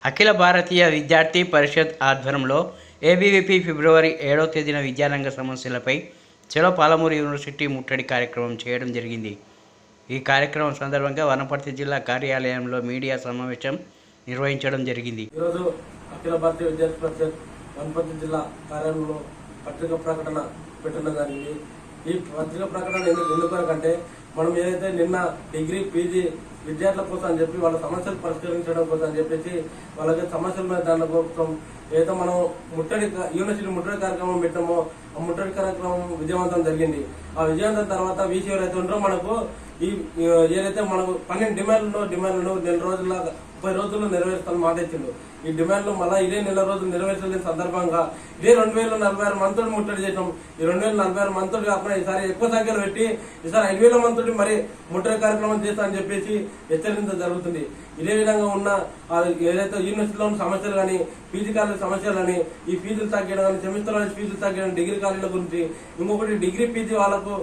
అఖిల భారతీయ విద్యార్థి పరిషత్ ఆధ్వర్యంలో ఏబీవీపీ ఫిబ్రవరి 7వ తేదీన విద్యారంగ సమస్యలపై చలో పాలమూరు యూనివర్సిటీ ముట్టడి కార్యక్రమం చేయడం జరిగింది. ఈ కార్యక్రమం సందర్భంగా వనపర్తి జిల్లా కార్యాలయంలో మీడియా సమావేశం నిర్వహించడం జరిగింది. ఈరోజు అఖిల భారతీయ విద్యార్థి పరిషత్ వనపర్తి జిల్లా కార్యాలయంలో పత్రికా ప్రకటన పెట్టడం జరిగింది. ఈ పత్రికా ప్రకటన ఎందుకంటే మనం ఏదైతే నిన్న డిగ్రీ పీజీ విద్యార్థుల కోసం అని చెప్పి వాళ్ళ సమస్యలు పరిష్కరించడం కోసం అని చెప్పేసి వాళ్ళకి సమస్యల మీద దాని కోసం ఏదైతే మనం యూనివర్సిటీ ముట్టడి కార్యక్రమం పెట్టామో ఆ ముట్టడి కార్యక్రమం విజయవంతం జరిగింది. ఆ విజయవంతం తర్వాత వీసీ ఎవరైతే ఉంటారో మనకు ఈ ఏదైతే మనకు 12 డిమాండ్లను నెల రోజుల 30 రోజుల్లో నెరవేరుస్తామని మాట ఇచ్చిండు. ఈ డిమాండ్లు మళ్ళీ ఇదే నెల రోజులు నెరవేర్చలేని సందర్భంగా ఇదే 2046 మందితో ముట్టడి చేసాం. ఈ 2046 మందితో కాకుండా ఈసారి ఎక్కువ సంఖ్యలో పెట్టి ఈసారి 5000 మందితో మరి ముట్టడి కార్యక్రమం చేస్తామని చెప్పేసి హెచ్చరించడం జరుగుతుంది. ఇదే విధంగా ఉన్న ఏదైతే యూనివర్సిటీలో ఉన్న సమస్యలు కానీ పీజీ కాలేజ్ సమస్యలు కానీ ఈ ఫీజులు తగ్గడం కానీ సెమిస్టర్ వైజ్ ఫీజులు తగ్గడం డిగ్రీ కాలేజీల గురించి ఇంకొకటి డిగ్రీ పీజీ వాళ్ళకు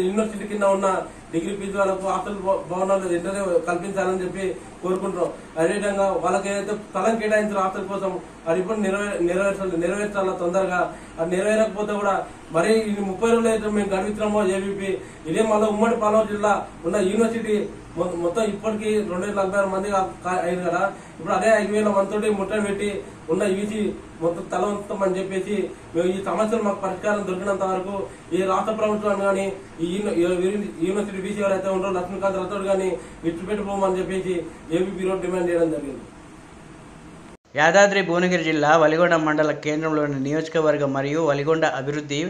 యూనివర్సిటీ కింద ఉన్న డిగ్రీ పీజీ వాళ్ళకు హాస్టల్ భవనాలు వెంటనే కల్పించాలని చెప్పి కోరుకుంటున్నాం. అదేవిధంగా వాళ్ళకి ఏదైతే స్థలం కేటాయించిన హాస్టల్ కోసం అది ఇప్పుడు నెరవేర్చాలా తొందరగా. అది నెరవేరకపోతే కూడా మరి 30 రోజులు అయితే మేము గడిపిస్తున్నామో ఏబీపీ ఇదే మళ్ళీ ఉమ్మడి పాలమూరు జిల్లా ఉన్న యూనివర్సిటీ మొత్తం ఇప్పటికీ 2046 మంది అయింది కదా. ఇప్పుడు అదే 5000 మందితో ముట్టడి పెట్టి ఉన్న యూసీ మొత్తం తలవంతం అని చెప్పేసి మేము ఈ సమస్యలు మాకు పరిష్కారం దొరికినంత వరకు ఈ రాష్ట్ర ప్రభుత్వం కానీ ఈ యూనివర్సిటీ వీసీ ఎవరైతే ఉన్నారో లక్ష్మీకాంత్ రాథోడ్ కానీ విడిచిపెట్టిపోమని చెప్పేసి ఏబీపీ రోడ్ డిమాండ్ చేయడం జరిగింది. యాదాద్రి భువనగిరి జిల్లా వలిగొండ మండల కేంద్రంలోని నియోజకవర్గం మరియు వలిగొండ అభివృద్ధి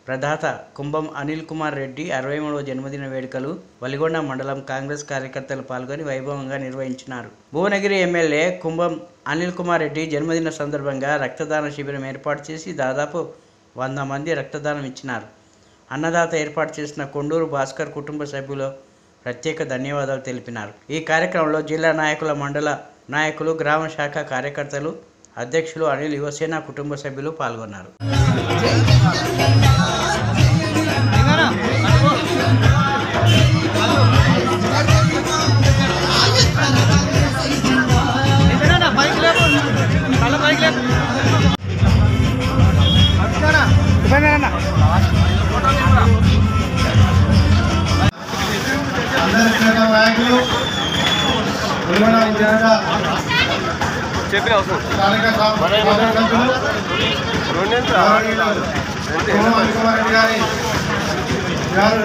ప్రదాత కుంభం అనిల్ కుమార్ రెడ్డి 63వ జన్మదిన వేడుకలు వలిగొండ మండలం కాంగ్రెస్ కార్యకర్తలు పాల్గొని వైభవంగా నిర్వహించినారు. భువనగిరి ఎమ్మెల్యే కుంభం అనిల్ కుమార్ రెడ్డి జన్మదిన సందర్భంగా రక్తదాన శిబిరం ఏర్పాటు చేసి దాదాపు 100 మంది రక్తదానం ఇచ్చినారు. అన్నదాత ఏర్పాటు చేసిన కొండూరు భాస్కర్ కుటుంబ సభ్యులు ప్రత్యేక ధన్యవాదాలు తెలిపినారు. ఈ కార్యక్రమంలో జిల్లా నాయకుల మండల నాయకులు గ్రామ శాఖ కార్యకర్తలు అధ్యక్షులు అనిల్ యువసేన కుటుంబ సభ్యులు పాల్గొన్నారు.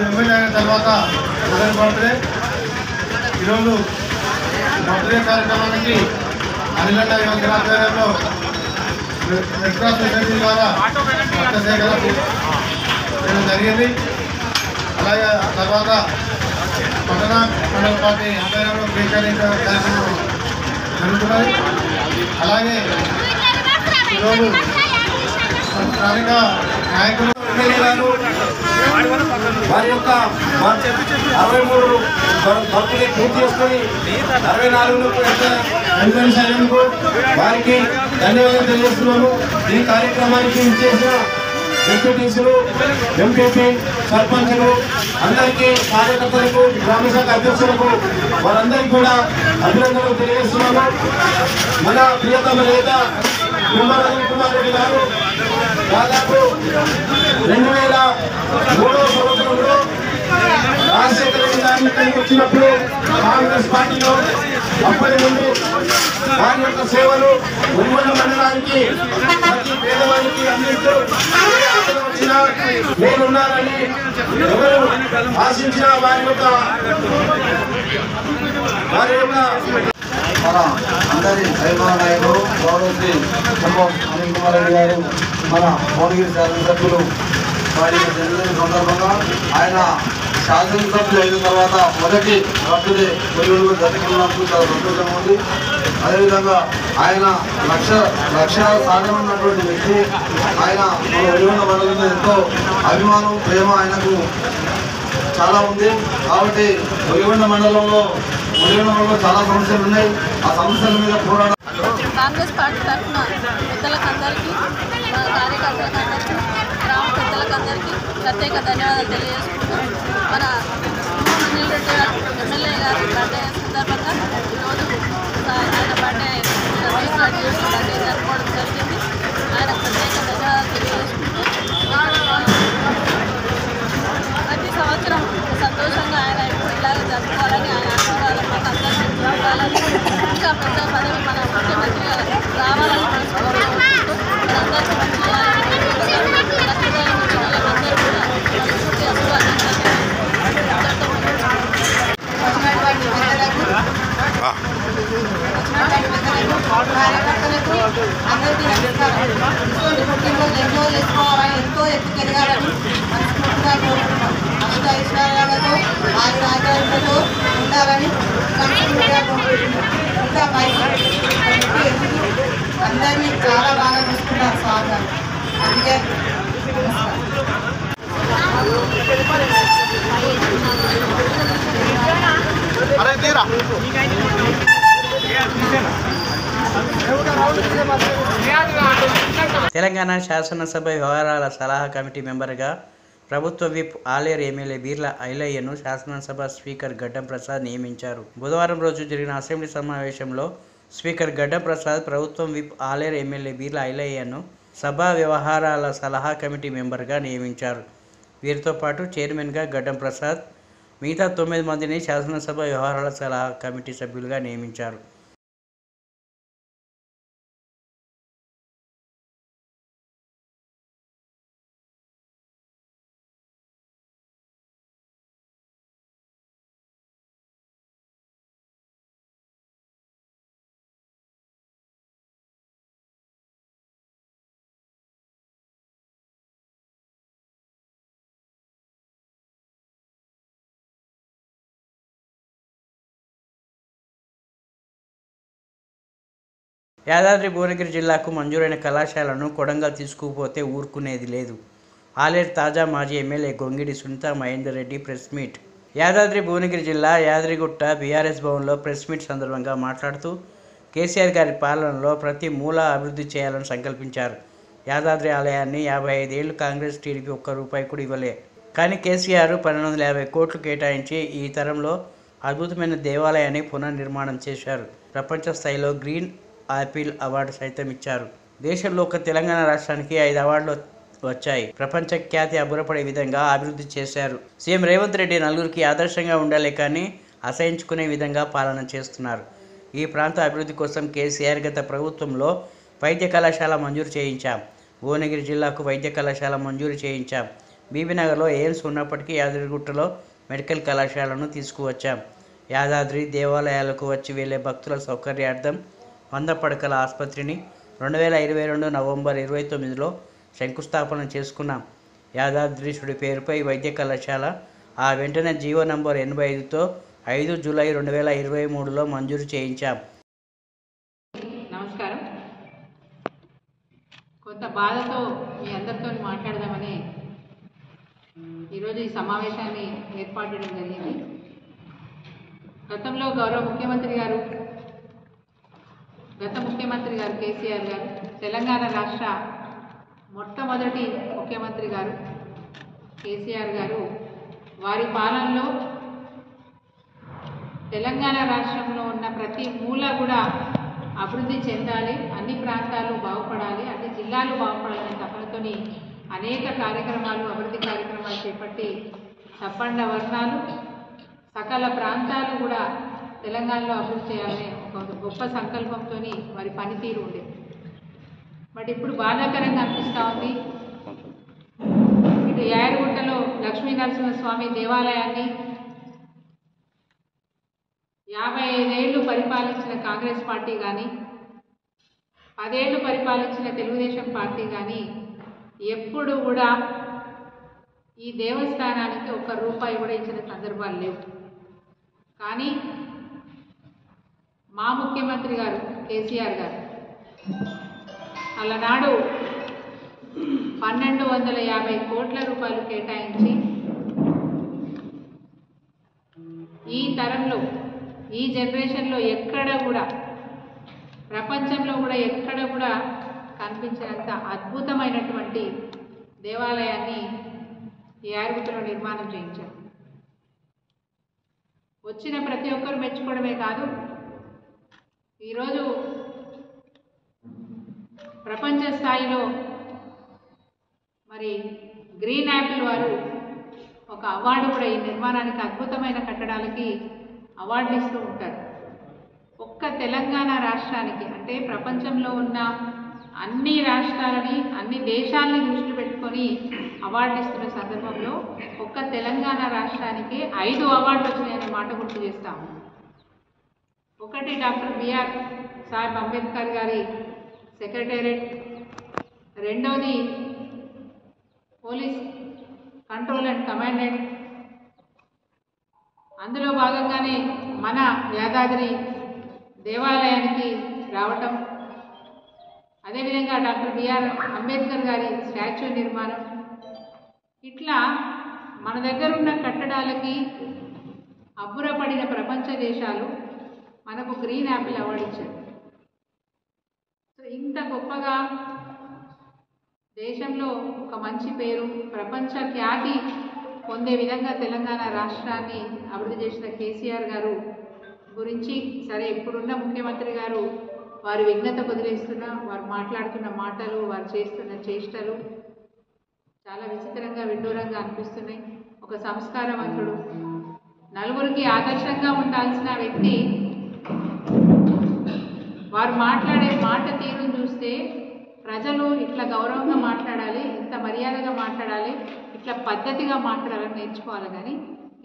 ఎమ్మెల్యే అయిన తర్వాత బర్త్డే ఈరోజు బర్త్డే కార్యక్రమానికి అనిలండ యువకుల ఆధ్వర్యంలో రెడ్ క్రాస్ సొసైటీ ద్వారా రక్త సేకరణ చేయడం జరిగింది. అలాగే ఆ తర్వాత పట్టణ మండల పార్టీ ఆధ్వర్యంలో కేకరించే కార్యక్రమం జరుగుతున్నది. అలాగే ఈరోజు స్థానిక నాయకులు వారి యొక్క 63 బర్త్డే పూర్తి చేసుకుని 64 వారికి ధన్యవాదాలు తెలియజేస్తున్నాము. ఈ కార్యక్రమానికి చేసిన ఎంపీటీసీలు, ఎంపీపీ, సర్పంచులు అందరికీ, కార్యకర్తలకు, గ్రామశాఖ అధ్యక్షులకు వారందరికీ కూడా అభినందనలు తెలియజేస్తున్నాము. మన ప్రియతమ నేత అనిల్ కుమార్ రెడ్డి గారు దాదాపు 2003వ సంవత్సరంలో రాజశేఖర రెడ్డి గారిని వచ్చినప్పుడు కాంగ్రెస్ పార్టీలో అప్పటి నుండి వారి యొక్క సేవలు ఉమ్మడి మండలానికి ప్రతి పేదవారికి అందిస్తూ వచ్చిన నేనున్నారని ఎవరు ఆశించిన వారి యొక్క మన అందరి సైనిక నాయకులు గౌరవశ్రీ కుంభం అనిల్ కుమార్ రెడ్డి గారు మన భువనగిరి శాసనసభ్యులు వారి జన్మదిన సందర్భంగా ఆయన శాసనసభ్యులు అయిన తర్వాత మొదటి బర్త్డే కొలువులు జరుపుకున్నప్పుడు చాలా సంతోషంగా ఉంది. అదేవిధంగా ఆయన లక్షణాల సాధన ఉన్నటువంటి వ్యక్తి. ఆయన మన వెలుగున్న మండలం మీద ఎంతో అభిమానం, ప్రేమ ఆయనకు చాలా ఉంది. కాబట్టి వెలుగున్న మండలంలో చాలా సమస్యలు ఉన్నాయి. ఆ సమస్యల మీద పోరాటం కాంగ్రెస్ పార్టీ తరఫున పెద్దలకందరికీ, కార్యకర్తలకందరికీ, గ్రామ పెద్దలకందరికీ ప్రత్యేక ధన్యవాదాలు తెలియజేసుకుంటాం. మన అనిల్ రెడ్డి ఎమ్మెల్యే గారి బర్త్డే సందర్భంగా ఈరోజు ఆయన బర్త్డే చాలా బాగా చూసుకుంటారు సార్ గారు. అందుకే తెలంగాణ శాసనసభ వ్యవహారాల సలహా కమిటీ మెంబర్గా ప్రభుత్వ విప్ ఆలేరు ఎమ్మెల్యే బీర్ల ఐలయ్యను శాసనసభ స్పీకర్ గడ్డం ప్రసాద్ నియమించారు. బుధవారం రోజు జరిగిన అసెంబ్లీ సమావేశంలో స్పీకర్ గడ్డం ప్రసాద్ ప్రభుత్వం విప్ ఆలేరు ఎమ్మెల్యే బీర్ల ఐలయ్యను సభా వ్యవహారాల సలహా కమిటీ మెంబర్గా నియమించారు. వీరితో పాటు చైర్మన్గా గడ్డం ప్రసాద్, మిగతా 9 మందిని శాసనసభ వ్యవహారాల సలహా కమిటీ సభ్యులుగా నియమించారు. యాదాద్రి భువనగిరి జిల్లాకు మంజూరైన కళాశాలను కొడంగల్ తీసుకుపోతే ఊరుకునేది లేదు. ఆలేరు తాజా మాజీ MLA Gongidi Sunitha Mahender Reddy press meet. Yadadri Bhuvanagiri జిల్లా యాదగిరిగుట్ట బీఆర్ఎస్ భవన్లో ప్రెస్ మీట్ సందర్భంగా మాట్లాడుతూ కేసీఆర్ గారి పాలనలో ప్రతి మూల అభివృద్ధి చేయాలని సంకల్పించారు. యాదాద్రి ఆలయాన్ని 55 ఏళ్లు కాంగ్రెస్ టీడీపీ ఒక్క రూపాయి కూడా ఇవ్వలే. కానీ కేసీఆర్ 1250 కోట్లు కేటాయించి ఈ తరంలో అద్భుతమైన దేవాలయాన్ని పునర్నిర్మాణం చేశారు. ప్రపంచ స్థాయిలో గ్రీన్ ఆపిల్ అవార్డు సైతం ఇచ్చారు. దేశంలో ఒక తెలంగాణ రాష్ట్రానికి 5 అవార్డులు వచ్చాయి. ప్రపంచ ఖ్యాతి అబ్బురపడే విధంగా అభివృద్ధి చేశారు. సీఎం రేవంత్ రెడ్డి నలుగురికి ఆదర్శంగా ఉండాలి కానీ అసహించుకునే విధంగా పాలన చేస్తున్నారు. ఈ ప్రాంత అభివృద్ధి కోసం కేసీఆర్ గత ప్రభుత్వంలో వైద్య కళాశాల మంజూరు చేయించాం. భువనగిరి జిల్లాకు వైద్య కళాశాల మంజూరు చేయించాం. బీబీనగర్లో ఎయిమ్స్ ఉన్నప్పటికీ యాదగిరిగుట్టలో మెడికల్ కళాశాలను తీసుకువచ్చాం. యాదాద్రి దేవాలయాలకు వచ్చి వెళ్లే భక్తుల సౌకర్యార్థం 100 పడకల ఆసుపత్రిని 2022 నవంబర్ 29లో శంకుస్థాపన చేసుకున్నాం. యాదాద్రీశుడి పేరుపై వైద్య కళాశాల ఆ వెంటనే జీవో నంబర్ 85తో 5 జూలై 2023లో మంజూరు చేయించాం. నమస్కారం. కొంత బాధతో మీ అందరితో మాట్లాడదామని ఈరోజు ఈ సమావేశాన్ని ఏర్పాటు చేయడం జరిగింది. గతంలో గౌరవ ముఖ్యమంత్రి గారు కేసీఆర్ గారు తెలంగాణ రాష్ట్ర మొట్టమొదటి ముఖ్యమంత్రి గారు కేసీఆర్ గారు వారి పాలనలో తెలంగాణ రాష్ట్రంలో ఉన్న ప్రతి మూల కూడా అభివృద్ధి చెందాలి, అన్ని ప్రాంతాలు బాగుపడాలి, అన్ని జిల్లాలు బాగుపడాలనే తపనతోని అనేక కార్యక్రమాలు అభివృద్ధి కార్యక్రమాలు చేపట్టి సబ్బండ వర్ణాలు సకల ప్రాంతాలు కూడా తెలంగాణలో అభివృద్ధి చేయాలనే ఒక గొప్ప సంకల్పంతో వారి పనితీరు ఉండేది. బట్ ఇప్పుడు బాధాకరంగా అనిపిస్తూ ఉంది. ఇటు యాదగిరిగుట్టలో లక్ష్మీ నరసింహస్వామి దేవాలయాన్ని 55 ఏళ్ళు పరిపాలించిన కాంగ్రెస్ పార్టీ కానీ 10 ఏళ్ళు పరిపాలించిన తెలుగుదేశం పార్టీ కానీ ఎప్పుడు కూడా ఈ దేవస్థానానికి ₹1 కూడా ఇచ్చిన సందర్భాలు లేవు. కానీ మా ముఖ్యమంత్రి గారు కేసీఆర్ గారు అలనాడు 1250 కోట్ల రూపాయలు కేటాయించి ఈ తరంలో ఈ జనరేషన్లో ఎక్కడ కూడా ప్రపంచంలో కూడా ఎక్కడ కూడా కనిపించినంత అద్భుతమైనటువంటి దేవాలయాన్ని ఈ యాదగిరిగుట్టలో నిర్మాణం చేయించారు. వచ్చిన ప్రతి ఒక్కరు మెచ్చుకోవడమే కాదు, ఈరోజు ప్రపంచ స్థాయిలో మరి గ్రీన్ యాపిల్ వారు ఒక అవార్డు కూడా ఈ నిర్మాణానికి అద్భుతమైన కట్టడాలకి అవార్డులు ఇస్తూ ఉంటారు. ఒక్క తెలంగాణ రాష్ట్రానికి అంటే ప్రపంచంలో ఉన్న అన్ని రాష్ట్రాలని అన్ని దేశాలని దృష్టిలో పెట్టుకొని అవార్డులు ఇస్తున్న సందర్భంలో ఒక్క తెలంగాణ రాష్ట్రానికి 5 అవార్డులు వచ్చినాయనే మాట గుర్తు చేస్తాము. ఒకటి డాక్టర్ బిఆర్ సాహెబ్ అంబేద్కర్ గారి సెక్రటేరియట్, రెండోది పోలీస్ కంట్రోల్ అండ్ కమాండెంట్. అందులో భాగంగానే మన యాదాద్రి దేవాలయానికి రావటం, అదేవిధంగా డాక్టర్ బిఆర్ అంబేద్కర్ గారి స్టాచ్యూ నిర్మాణం, ఇట్లా మన దగ్గర ఉన్న కట్టడాలకి అబ్బురపడిన ప్రపంచ దేశాలు మనకు గ్రీన్ యాపిల్ అవార్డు ఇచ్చారు. సో ఇంత గొప్పగా దేశంలో ఒక మంచి పేరు, ప్రపంచ ఖ్యాతి పొందే విధంగా తెలంగాణ రాష్ట్రాన్ని అభివృద్ధి చేసిన కేసీఆర్ గారు గురించి సరే ఇప్పుడున్న ముఖ్యమంత్రి గారు వారి విఘ్నత వదిలేస్తున్న, వారు మాట్లాడుతున్న మాటలు, వారు చేస్తున్న చేష్టలు చాలా విచిత్రంగా విడ్డూరంగా అనిపిస్తున్నాయి. ఒక సంస్కారవంతుడు, నలుగురికి ఆదర్శంగా ఉండాల్సిన వ్యక్తి వారు మాట్లాడే మాట తీరును చూస్తే ప్రజలు ఇట్లా గౌరవంగా మాట్లాడాలి, ఇంత మర్యాదగా మాట్లాడాలి, ఇట్లా పద్ధతిగా మాట్లాడాలని నేర్చుకోవాలి. కానీ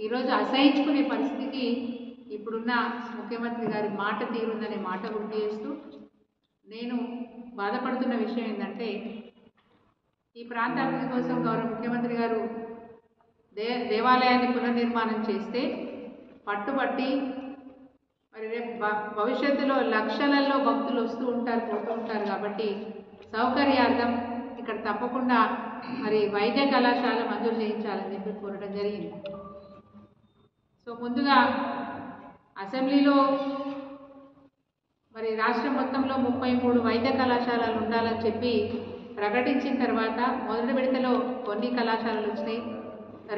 ఈరోజు అసహించుకునే పరిస్థితికి ఇప్పుడున్న ముఖ్యమంత్రి గారి మాట తీరుందనే మాట గుర్తు చేస్తూ నేను బాధపడుతున్న విషయం ఏంటంటే, ఈ ప్రాంత అభివృద్ధి కోసం గౌరవ ముఖ్యమంత్రి గారు దేవాలయాన్ని పునర్నిర్మాణం చేస్తే పట్టుబట్టి మరి రేపు భవిష్యత్తులో లక్షలలో భక్తులు వస్తూ ఉంటారు, పోతూ ఉంటారు. కాబట్టి సౌకర్యార్థం ఇక్కడ తప్పకుండా మరి వైద్య కళాశాల మంజూరు చేయించాలని చెప్పి కోరడం జరిగింది. సో ముందుగా అసెంబ్లీలో మరి రాష్ట్రం మొత్తంలో 33 వైద్య కళాశాలలు ఉండాలని చెప్పి ప్రకటించిన తర్వాత మొదటి విడతలో కొన్ని కళాశాలలు వచ్చినాయి,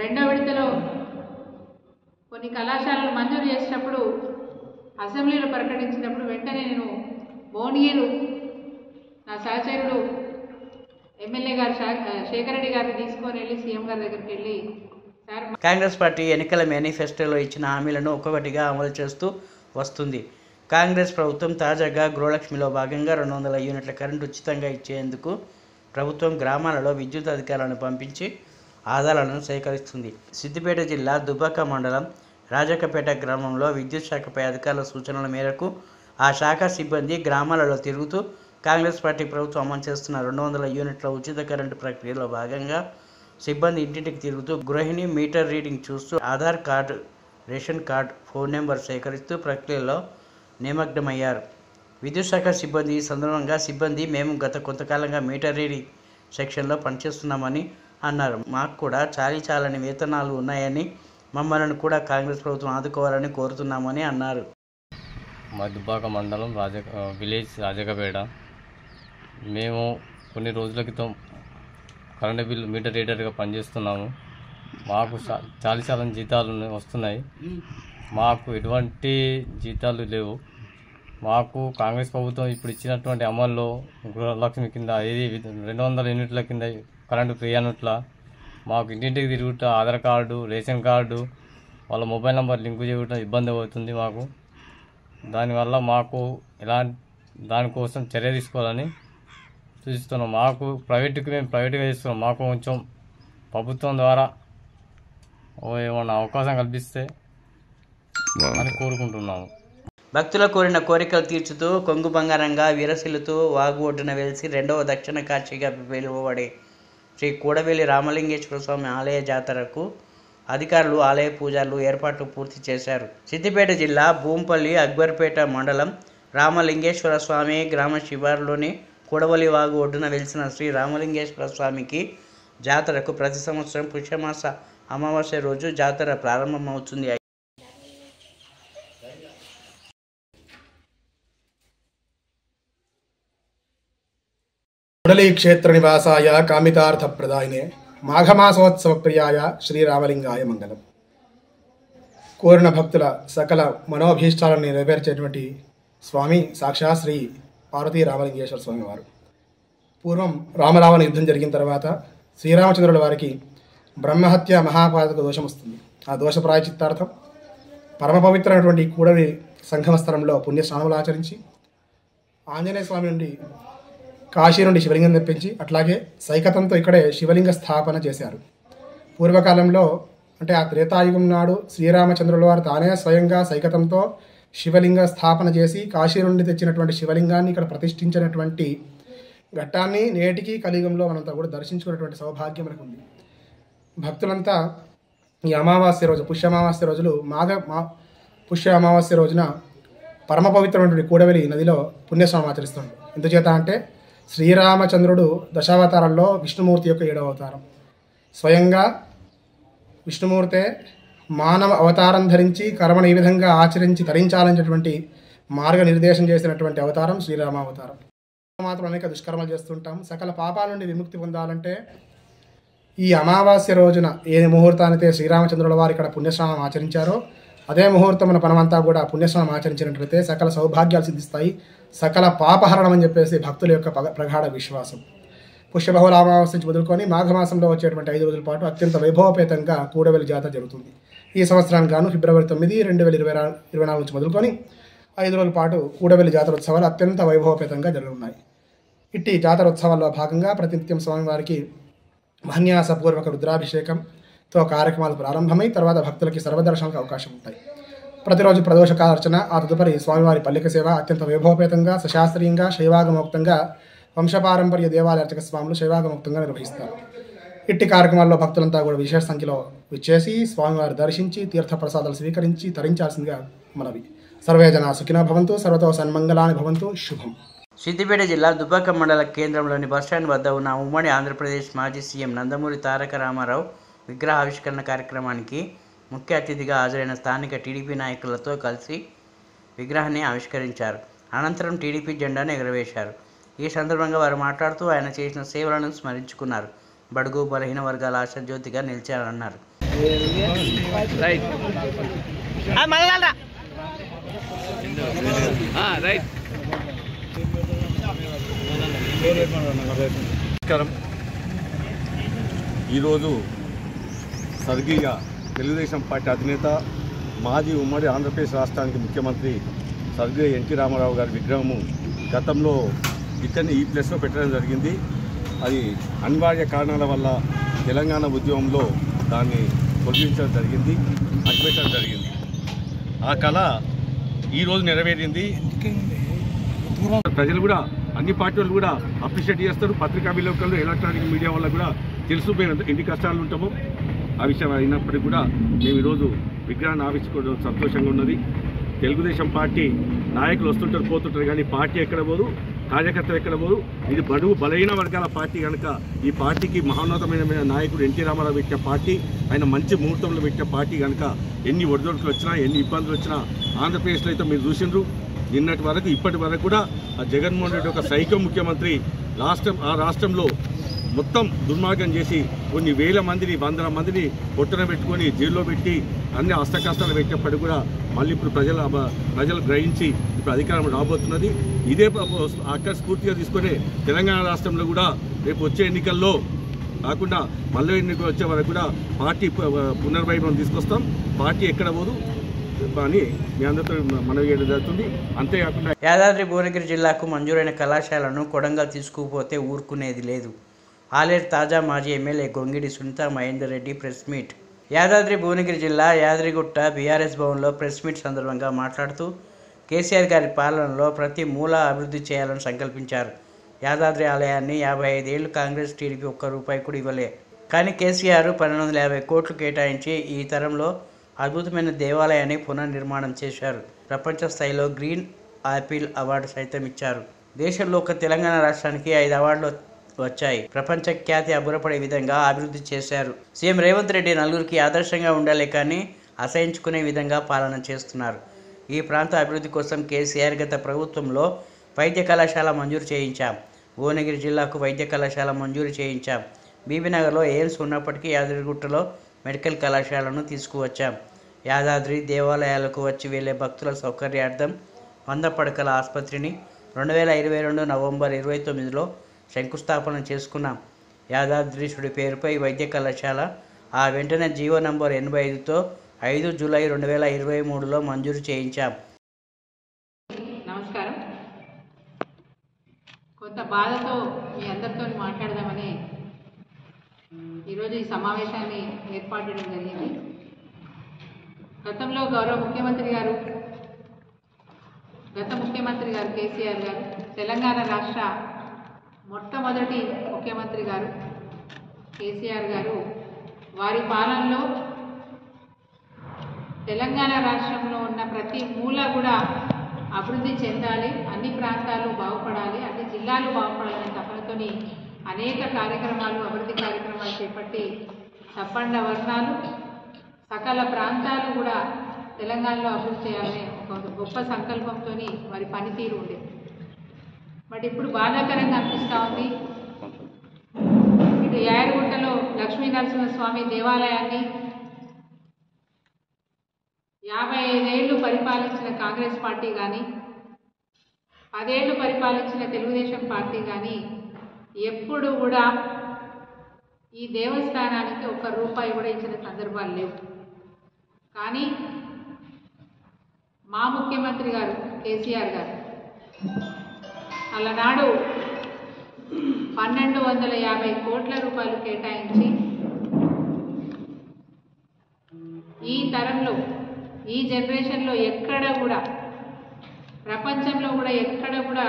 రెండో విడతలో కొన్ని కళాశాలలు మంజూరు చేసినప్పుడు అసెంబ్లీలో ప్రకటించినప్పుడు వెంటనే నేను భువనగిరి నా సహచరుడు ఎమ్మెల్యే గారు శేఖర్ రెడ్డి గారిని తీసుకొని వెళ్ళి సీఎం గారి దగ్గరికి వెళ్ళి కాంగ్రెస్ పార్టీ ఎన్నికల మేనిఫెస్టోలో ఇచ్చిన హామీలను ఒక్కొక్కటిగా అమలు చేస్తూ వస్తుంది. కాంగ్రెస్ ప్రభుత్వం తాజాగా గృహలక్ష్మిలో భాగంగా 200 యూనిట్ల కరెంటు ఉచితంగా ఇచ్చేందుకు ప్రభుత్వం గ్రామాలలో విద్యుత్ అధికారులను పంపించి ఆదాలను సేకరిస్తుంది. సిద్దిపేట జిల్లా దుబ్బాక మండలం రాజకపేట గ్రామంలో విద్యుత్ శాఖపై అధికారుల సూచనల మేరకు ఆ శాఖ సిబ్బంది గ్రామాలలో తిరుగుతూ కాంగ్రెస్ పార్టీ ప్రభుత్వం అమలు చేస్తున్న 200 యూనిట్ల ఉచిత కరెంటు ప్రక్రియలో భాగంగా సిబ్బంది ఇంటింటికి తిరుగుతూ గృహిణి మీటర్ రీడింగ్ చూస్తూ Aadhaar card, ration card, phone number సేకరిస్తూ ప్రక్రియలో నిమగ్నమయ్యారు. విద్యుత్ శాఖ సిబ్బంది ఈ సందర్భంగా మేము గత కొంతకాలంగా మీటర్ రీడింగ్ సెక్షన్లో పనిచేస్తున్నామని అన్నారు. మాకు కూడా చాలని వేతనాలు ఉన్నాయని, మమ్మల్ని కూడా కాంగ్రెస్ ప్రభుత్వం ఆదుకోవాలని కోరుతున్నామని అన్నారు. మా దుబ్బాక మండలం విలేజ్ రాజకపేట. మేము కొన్ని రోజుల క్రితం కరెంటు బిల్లు మీటర్ రీడర్గా పనిచేస్తున్నాము. మాకు చాలా జీతాలు వస్తున్నాయి. మాకు ఎటువంటి జీతాలు లేవు. మాకు కాంగ్రెస్ ప్రభుత్వం ఇప్పుడు ఇచ్చినటువంటి అమల్లో గృహలక్ష్మి కింద 200 యూనిట్ల కింద కరెంటు ఫ్రీ అన్నట్ల మాకు ఇంటింటికి తిరుగుతా ఆధార్ కార్డు, రేషన్ కార్డు, వాళ్ళ మొబైల్ నెంబర్ లింకు చేయడం ఇబ్బంది అవుతుంది మాకు. దానివల్ల మాకు దానికోసం చర్య తీసుకోవాలని సూచిస్తున్నాం. మాకు మేము ప్రైవేట్గా చేస్తున్నాం. మాకు కొంచెం ప్రభుత్వం ద్వారా ఏమన్నా అవకాశం కల్పిస్తే అని కోరుకుంటున్నాము. భక్తుల కోరిన కోరికలు తీర్చుతూ కొంగు బంగారంగా విరసిల్లుతూ వాగు ఒడ్డున వెలిసి రెండవ దక్షిణ కాశీగా పిలువబడే శ్రీ కూడవెల్లి రామలింగేశ్వర స్వామి ఆలయ జాతరకు అధికారులు ఆలయ పూజలు ఏర్పాట్లు పూర్తి చేశారు. సిద్దిపేట జిల్లా భూంపల్లి అక్బర్పేట మండలం రామలింగేశ్వర స్వామి గ్రామ శివారులోని కూడవలి వాగు ఒడ్డున వెలిసిన శ్రీ రామలింగేశ్వర స్వామికి జాతరకు ప్రతి సంవత్సరం పుష్యమాస అమావాస్య రోజు జాతర ప్రారంభమవుతుంది. కూడలి క్షేత్ర నివాసాయ కామితార్థ ప్రదాయనే మాఘమాసోత్సవ ప్రియాయ శ్రీరామలింగాయ మంగళం. కోరిన భక్తుల సకల మనోభీష్టాలను నెరవేర్చేటువంటి స్వామి సాక్షాత్ శ్రీ పార్వతీ రామలింగేశ్వర స్వామి వారు. పూర్వం రామరావణ యుద్ధం జరిగిన తర్వాత శ్రీరామచంద్రుల వారికి బ్రహ్మహత్య మహాపాతక దోషం వస్తుంది. ఆ దోష ప్రాయచిత్తార్థం పరమ పవిత్రమైనటువంటి కూడలి సంగమ స్థలంలో పుణ్యస్నానములు ఆచరించి ఆంజనేయ స్వామి నుండి కాశీ నుండి శివలింగం తెప్పించి అట్లాగే సైకతంతో ఇక్కడే శివలింగ స్థాపన చేశారు. పూర్వకాలంలో అంటే ఆ త్రేతాయుగం నాడు శ్రీరామచంద్రుల వారు తానే స్వయంగా సైకతంతో శివలింగ స్థాపన చేసి కాశీ నుండి తెచ్చినటువంటి శివలింగాన్ని ఇక్కడ ప్రతిష్ఠించినటువంటి ఘట్టాన్ని నేటికి కలియుగంలో మనంతా కూడా దర్శించుకున్నటువంటి సౌభాగ్యం మనకు ఉంది. భక్తులంతా ఈ అమావాస్య రోజు పుష్యమావాస్య రోజులు పుష్య అమావాస్య రోజున పరమ పవిత్రమైనటువంటి కూడవెలి నదిలో పుణ్యస్నానం ఆచరిస్తుంది. ఎందుచేత అంటే శ్రీరామచంద్రుడు దశావతారంలో విష్ణుమూర్తి యొక్క 7వ అవతారం. స్వయంగా విష్ణుమూర్తే మానవ అవతారం ధరించి కర్మను ఈ విధంగా ఆచరించి తరించాలనేటువంటి మార్గనిర్దేశం చేసినటువంటి అవతారం శ్రీరామ అవతారం. మాత్రం అనేక దుష్కర్మలు చేస్తుంటాం. సకల పాపాల నుండి విముక్తి పొందాలంటే ఈ అమావాస్య రోజున ఏ ముహూర్తానితే శ్రీరామచంద్రుల వారు ఇక్కడ పుణ్యస్నానం ఆచరించారో అదే ముహూర్తమున మనమంతా కూడా పుణ్యస్నానం ఆచరించినట్లయితే సకల సౌభాగ్యాలు సిద్ధిస్తాయి, సకల పాపహరణం అని చెప్పేసి భక్తుల యొక్క ప్రగాఢ విశ్వాసం. పుష్యబహుళ అమావాస్య నుంచి మొదలుకొని మాఘమాసంలో వచ్చేటువంటి 5 రోజుల పాటు అత్యంత వైభవపేతంగా కూడవెల్లి జాతర జరుగుతుంది. ఈ సంవత్సరానికి గాను ఫిబ్రవరి 9, 2024 నుంచి మొదలుకొని 5 రోజుల పాటు కూడవెల్లి జాతరోత్సవాలు అత్యంత వైభవపేతంగా జరుగుతున్నాయి. ఇట్టి జాతరోత్సవాల్లో భాగంగా ప్రతినిత్యం స్వామివారికి మహన్యాసపూర్వక రుద్రాభిషేకంతో కార్యక్రమాలు ప్రారంభమై తర్వాత భక్తులకి సర్వదర్శనాలకు అవకాశం ఉంటాయి. ప్రతిరోజు ప్రదోషకార్చన, ఆ తదుపరి స్వామివారి పల్లిక సేవ అత్యంత వైభవపేతంగా సశాస్త్రీయంగా శైవాగమోక్తంగా వంశపారంపర్య దేవాలయ అర్చక స్వాములు శైవాగమోక్తంగా నిర్వహిస్తారు. ఇట్టి కార్యక్రమాల్లో భక్తులంతా కూడా విశేష సంఖ్యలో విచ్చేసి స్వామివారి దర్శించి తీర్థప్రసాదాలు స్వీకరించి తరించాల్సిందిగా మనవి. సర్వే జనా సుఖినో భవంతు, సర్వతో సన్మంగళాని భవంతు. శుభం. సిద్దిపేట జిల్లా దుబ్బాక మండల కేంద్రంలోని బస్టాండ్ వద్ద ఉన్న ఉమ్మడి ఆంధ్రప్రదేశ్ మాజీ సీఎం నందమూరి తారక రామారావు విగ్రహ ఆవిష్కరణ కార్యక్రమానికి ముఖ్య అతిథిగా హాజరైన స్థానిక టీడీపీ నాయకులతో కలిసి విగ్రహాన్ని ఆవిష్కరించారు. అనంతరం టీడీపీ జెండాను ఎగురవేశారు. ఈ సందర్భంగా వారు మాట్లాడుతూ ఆయన చేసిన సేవలను స్మరించుకున్నారు. బడుగు బలహీన వర్గాల ఆశాజ్యోతిగా నిలిచారన్నారు. నమస్కారం. ఈరోజు స్వర్గీయ తెలుగుదేశం పార్టీ అధినేత మాజీ ఉమ్మడి ఆంధ్రప్రదేశ్ రాష్ట్రానికి ముఖ్యమంత్రి స్వర్గీయ ఎన్టీ రామారావు గారి విగ్రహము గతంలో ఇక్కడనే ఈ ప్లేస్లో పెట్టడం జరిగింది. అది అనివార్య కారణాల వల్ల తెలంగాణ ఉద్యమంలో దాన్ని తొలగించడం జరిగింది, అడ్డుపెట్టడం జరిగింది. ఆ కళ ఈరోజు నెరవేరింది. ప్రజలు కూడా అన్ని పార్టీ వాళ్ళు కూడా అప్రిషియేట్ చేస్తారు. పత్రికా విలేకరులు, ఎలక్ట్రానిక్ మీడియా వల్ల కూడా తెలిసిపోయినంత ఎన్ని కష్టాలు ఉంటామో ఆ విషయం అయినప్పటికీ కూడా మేము ఈరోజు విగ్రహాన్ని ఆవిష్కరించడం సంతోషంగా ఉన్నది. తెలుగుదేశం పార్టీ నాయకులు వస్తుంటారు, పోతుంటారు, కానీ పార్టీ ఎక్కడ పోదు, కార్యకర్తలు ఎక్కడ పోదు. ఇది బడుగు బలహీన వర్గాల పార్టీ కనుక ఈ పార్టీకి మహోన్నతమైన నాయకుడు ఎన్టీ రామారావు పెట్టిన పార్టీ, ఆయన మంచి ముహూర్తంలో పెట్టిన పార్టీ కనుక ఎన్ని ఒడిదొడుకులు వచ్చినా ఎన్ని ఇబ్బందులు వచ్చినా ఆంధ్రప్రదేశ్లో అయితే మీరు చూసిండ్రు. నిన్నటి వరకు ఇప్పటి వరకు కూడా ఆ జగన్మోహన్ రెడ్డి ఒక సైకో ముఖ్యమంత్రి ఆ రాష్ట్రంలో మొత్తం దుర్మార్గం చేసి కొన్ని వేల మందిని, వందల మందిని పొట్టున పెట్టుకొని జైల్లో పెట్టి అన్ని అష్టకష్టాలు పెట్టినప్పటికీ కూడా మళ్ళీ ఇప్పుడు ప్రజలు గ్రహించి ఇప్పుడు అధికారం రాబోతున్నది. ఇదే అక్కడ స్ఫూర్తిగా తీసుకొని తెలంగాణ రాష్ట్రంలో కూడా రేపు వచ్చే ఎన్నికల్లో కాకుండా మళ్ళీ ఎన్నికలు వచ్చే వరకు కూడా పార్టీ పునర్వైభవం తీసుకొస్తాం. పార్టీ ఎక్కడ పోదు అని మీ అందరితో మనవి చేయడం జరుగుతుంది. అంతేకాకుండా యాదాద్రి భువనగిరి జిల్లాకు మంజూరైన కళాశాలను కొడంగల్ తీసుకుపోతే ఊరుకునేది లేదు. ఆలేరు తాజా మాజీ MLA Gongidi Sunitha Mahender Reddy press meet. Yadadri Bhuvanagiri జిల్లా యాదగిరిగుట్ట బీఆర్ఎస్ భవన్లో ప్రెస్ మీట్ సందర్భంగా మాట్లాడుతూ కేసీఆర్ గారి పాలనలో ప్రతి మూల అభివృద్ధి చేయాలని సంకల్పించారు. యాదాద్రి ఆలయాన్ని 55 ఏళ్లు కాంగ్రెస్ టీడీపీ ఒక్క రూపాయి కూడా ఇవ్వలే. కానీ కేసీఆర్ 1250 కోట్లు కేటాయించి ఈ తరంలో అద్భుతమైన దేవాలయాన్ని పునర్నిర్మాణం చేశారు. ప్రపంచ స్థాయిలో గ్రీన్ ఆపిల్ అవార్డు సైతం ఇచ్చారు. దేశంలో ఒక తెలంగాణ రాష్ట్రానికి 5 అవార్డులు వచ్చాయి. ప్రపంచ ఖ్యాతి అబ్బురపడే విధంగా అభివృద్ధి చేశారు. సీఎం రేవంత్ రెడ్డి నలుగురికి ఆదర్శంగా ఉండాలి కానీ అసహించుకునే విధంగా పాలన చేస్తున్నారు. ఈ ప్రాంత అభివృద్ధి కోసం కేసీఆర్ గత ప్రభుత్వంలో వైద్య కళాశాల మంజూరు చేయించాం. భువనగిరి జిల్లాకు వైద్య కళాశాల మంజూరు చేయించాం. బీబీనగర్లో ఎయిమ్స్ ఉన్నప్పటికీ యాదగిరిగుట్టలో మెడికల్ కళాశాలను తీసుకువచ్చాం. యాదాద్రి దేవాలయాలకు వచ్చి వెళ్లే భక్తుల సౌకర్యార్థం 100 పడకల ఆసుపత్రిని 2022 నవంబర్ 29లో శంకుస్థాపన చేసుకున్నాం. యాదాద్రీశుడి పేరుపై వైద్య కళాశాల ఆ వెంటనే జీవో నంబర్ 85తో 5 జూలై 2023లో మంజూరు చేయించాం. నమస్కారం. కొంత బాధతో మీ అందరితో మాట్లాడదామని ఈరోజు ఈ సమావేశాన్ని ఏర్పాటు చేయడం జరిగింది. గతంలో గౌరవ ముఖ్యమంత్రి గారు కేసీఆర్ గారు తెలంగాణ రాష్ట్ర మొట్టమొదటి ముఖ్యమంత్రి గారు కేసీఆర్ గారు వారి పాలనలో తెలంగాణ రాష్ట్రంలో ఉన్న ప్రతి మూల కూడా అభివృద్ధి చెందాలి, అన్ని ప్రాంతాలు బాగుపడాలి, అన్ని జిల్లాలు బాగుపడాలనే తపనతోని అనేక కార్యక్రమాలు, అభివృద్ధి కార్యక్రమాలు చేపట్టి సబ్బండ వర్ణాలు సకల ప్రాంతాలు కూడా తెలంగాణలో అభివృద్ధి చేయాలనే ఒక గొప్ప సంకల్పంతో మరి పనితీరు ఉండేది. బట్ ఇప్పుడు బాధాకరంగా అనిపిస్తూ ఉంది. ఇటు యాయరుగుట్టలో లక్ష్మీ నరసింహస్వామి దేవాలయాన్ని 55 ఏళ్ళు పరిపాలించిన కాంగ్రెస్ పార్టీ కానీ 10 ఏళ్ళు పరిపాలించిన తెలుగుదేశం పార్టీ కానీ ఎప్పుడు కూడా ఈ దేవస్థానానికి ₹1 కూడా ఇచ్చిన సందర్భాలు లేవు. కానీ మా ముఖ్యమంత్రి గారు కేసీఆర్ గారు అలనాడు 1250 కోట్ల రూపాయలు కేటాయించి ఈ తరంలో, ఈ జనరేషన్లో ఎక్కడ కూడా, ప్రపంచంలో కూడా ఎక్కడ కూడా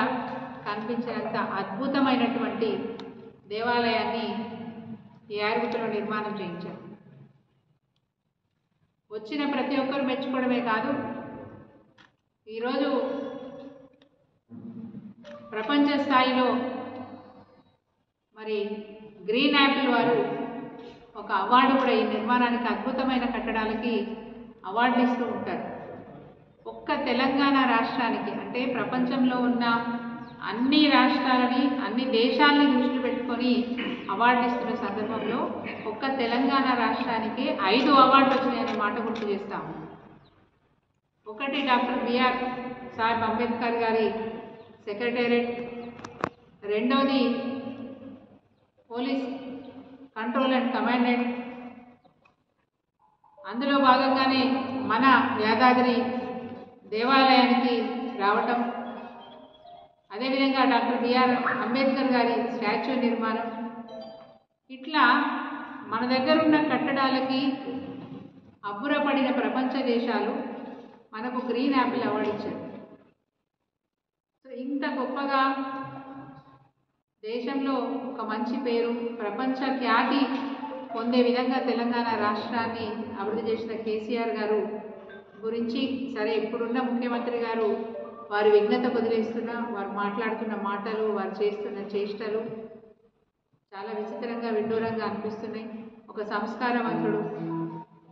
కనిపించినంత అద్భుతమైనటువంటి దేవాలయాన్ని ఈ యారుగుట్టలో నిర్మాణం చేయించారు. వచ్చిన ప్రతి ఒక్కరు మెచ్చుకోవడమే కాదు, ఈరోజు ప్రపంచ స్థాయిలో మరి గ్రీన్ యాపిల్ వారు ఒక అవార్డు కూడా ఈ నిర్మాణానికి, అద్భుతమైన కట్టడాలకి అవార్డులు ఇస్తూ ఉంటారు. ఒక్క తెలంగాణ రాష్ట్రానికి, అంటే ప్రపంచంలో ఉన్న అన్ని రాష్ట్రాలని, అన్ని దేశాలని దృష్టిలో పెట్టుకొని అవార్డు ఇస్తున్న సందర్భంలో ఒక్క తెలంగాణ రాష్ట్రానికి 5 అవార్డులు వచ్చినాయనే మాట గుర్తు చేస్తాము. ఒకటి డాక్టర్ బిఆర్ సాహెబ్ అంబేద్కర్ గారి సెక్రటేరియట్, రెండోది పోలీస్ కంట్రోల్ అండ్ కమాండెంట్, అందులో భాగంగానే మన యాదాద్రి దేవాలయానికి రావటం, అదేవిధంగా డాక్టర్ బిఆర్ అంబేద్కర్ గారి స్టాచ్యూ నిర్మాణం, ఇట్లా మన దగ్గర ఉన్న కట్టడాలకి అబ్బురపడిన ప్రపంచ దేశాలు మనకు గ్రీన్ యాపిల్ అవార్డు ఇచ్చారు. సో ఇంత గొప్పగా దేశంలో ఒక మంచి పేరు, ప్రపంచ ఖ్యాతి పొందే విధంగా తెలంగాణ రాష్ట్రాన్ని అభివృద్ధి చేసిన కేసీఆర్ గారు గురించి, సరే ఇప్పుడున్న ముఖ్యమంత్రి గారు వారి విఘ్నత వదిలేస్తున్న, వారు మాట్లాడుతున్న మాటలు, వారు చేస్తున్న చేష్టలు చాలా విచిత్రంగా, విడ్డూరంగా అనిపిస్తున్నాయి. ఒక సంస్కారవంతుడు,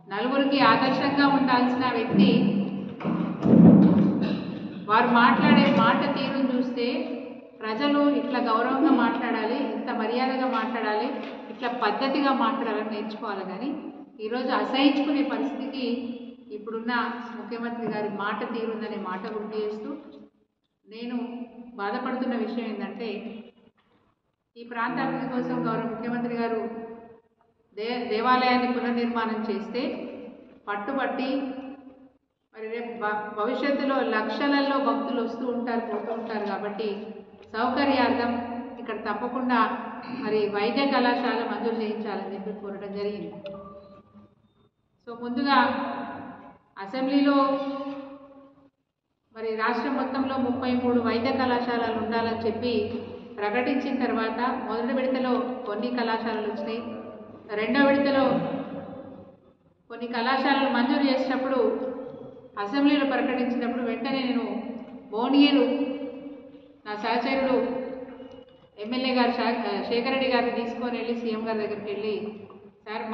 నలుగురికి ఆదర్శంగా ఉండాల్సిన వ్యక్తి, వారు మాట్లాడే మాట తీరును చూస్తే ప్రజలు ఇట్లా గౌరవంగా మాట్లాడాలి, ఇంత మర్యాదగా మాట్లాడాలి, ఇట్లా పద్ధతిగా మాట్లాడాలని నేర్చుకోవాలి. కానీ ఈరోజు అసహించుకునే పరిస్థితికి ఇప్పుడున్న ముఖ్యమంత్రి గారి మాట తీరుందనే మాట గుర్తు చేస్తూ, నేను బాధపడుతున్న విషయం ఏంటంటే, ఈ ప్రాంత అభివృద్ధి కోసం గౌరవ ముఖ్యమంత్రి గారు దేవాలయాన్ని పునర్నిర్మాణం చేస్తే పట్టుబట్టి మరి రేపు భవిష్యత్తులో లక్షలలో భక్తులు వస్తూ ఉంటారు, పోతూ ఉంటారు. కాబట్టి సౌకర్యార్థం ఇక్కడ తప్పకుండా మరి వైద్య కళాశాల మంజూరు చేయించాలని చెప్పి కోరడం జరిగింది. సో ముందుగా అసెంబ్లీలో మరి రాష్ట్రం మొత్తంలో 33 వైద్య కళాశాలలు ఉండాలని చెప్పి ప్రకటించిన తర్వాత మొదటి విడతలో కొన్ని కళాశాలలు వచ్చినాయి, రెండో విడతలో కొన్ని కళాశాలలు మంజూరు చేసినప్పుడు అసెంబ్లీలో ప్రకటించినప్పుడు వెంటనే నేను భువనగిరి నా సహచరుడు ఎమ్మెల్యే గారు శేఖర్ రెడ్డి గారిని తీసుకొని వెళ్ళి సీఎం గారి దగ్గరికి వెళ్ళి, సార్